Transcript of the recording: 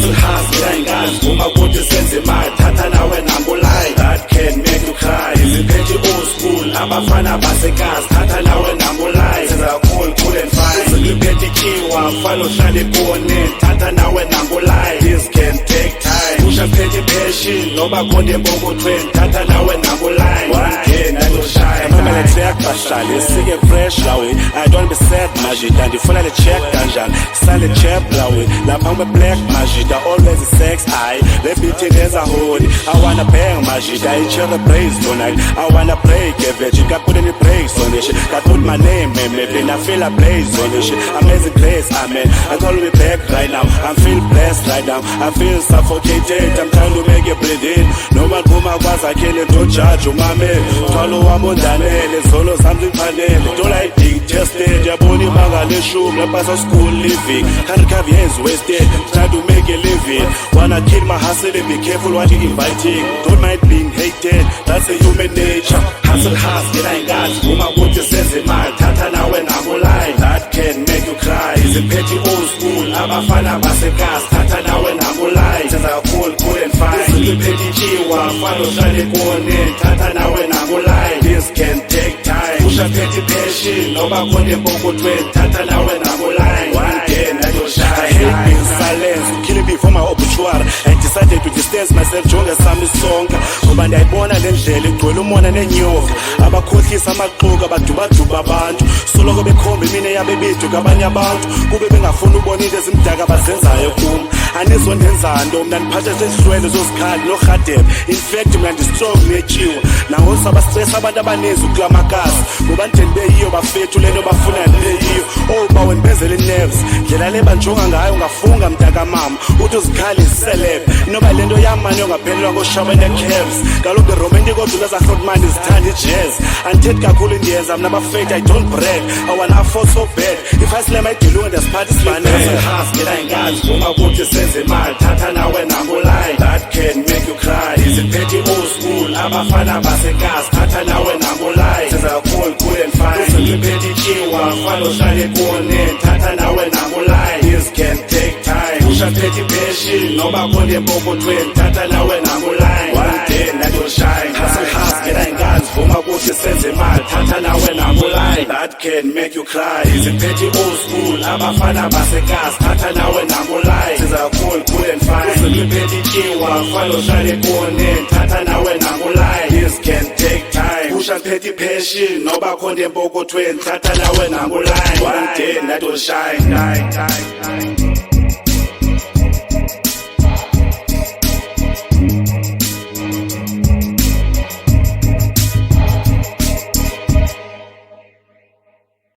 hustle hard ngiyayingazi uma kuthi senze imali thatha nawe number line that can make you cry iziphethe old school abafana basekhaya thatha nawe number line senza cool and fine iziphethe kiwa fana ohlale kone thatha nawe number line this can take time usha phethe passion noba khona empokothweni thatha nawe number line one can shine noma le track bahlale sike fresh lawe I don't be sad majida ndifuna le check kanjani sale chap lawe lapha ngibe black majida always sex high le beat is a holy I wanna bang majida I chill the praise tonight I wanna play get veggie got put any praise on this shit got put my name and I feel a blaze on this shit amazing place amen I call me back right now I feel blessed right now I feel suffocated I'm trying to make it breathe in no man kuma kwazi akele don't judge umame thwalo wabondanele solo something panele don't like big tested yabona ibanga leshumi lapha school living 100 years wasted trying to make a living wanna kill my hustle and be careful what you inviting don't mind being hated that's a human nature hustle hard ngiyayingazi uma kuthi senze imali thatha nawe number line that can make you cry iziphethe old school abafana basekhaya thatha nawe number line senza cool and fine iziphethe chiwa fana ohlale kone thatha nawe number line this can take time usha phethe passion noba khona empokothweni thatha nawe number line one day and you'll shine I hate being silent killing me for my obituary I decided to distance myself jonge sami sonke ngoba ndiyayibona le ndlela igcwele umona nenyoka abakhohlisa amaxuku abadubaduba abantu soloko bekhomba imine yabe bethu kabanye abantu kube bengafuna ubona into ezimdaka abazenzayo kum anizondenzando mna ndiphathe sehlwele zozikhali noRhadebe in fact mna ndistrong netshiwa nangosa abastress abantu abaninzi ukulamakazi ngoba ndeni beyiyo bafethu lento bafuna ndibeyiyo oba wenibezele nerves ndlela le banjonga ngayo ngafunga mntaka mama uthi Zkhali celeb inoba lento yamani yongaphelelwa ngoshaba necabs kaloku romantic odlula zahlotman izithanda ijazz andithethi kakhulu indiyenza mna bafethu I don't brag I wanna afford so bad if I slam idilunga ndiyasiphatha isifanele ngiyayingazi uma kuthi senze imali thatha nawe number line that can make you cry iziphethe old school abafana basekhaya thatha nawe number line senza cool and fine iziphethe chiwa fana ohlale kone thatha nawe number line this can take time usha phethe passion noba khona empokothweni thatha nawe number line one day and you'll shine hustle hard ngiyayingazi uma kuthi senze imali thatha nawe number line that can make you cry iziphethe old school abafana basekhaya thatha nawe number line senza cool and fine iziphethe chiwa fana ohlale kone thatha nawe number line this can take time usha phethe passion noba khona empokothweni thatha nawe number line one day and you'll shine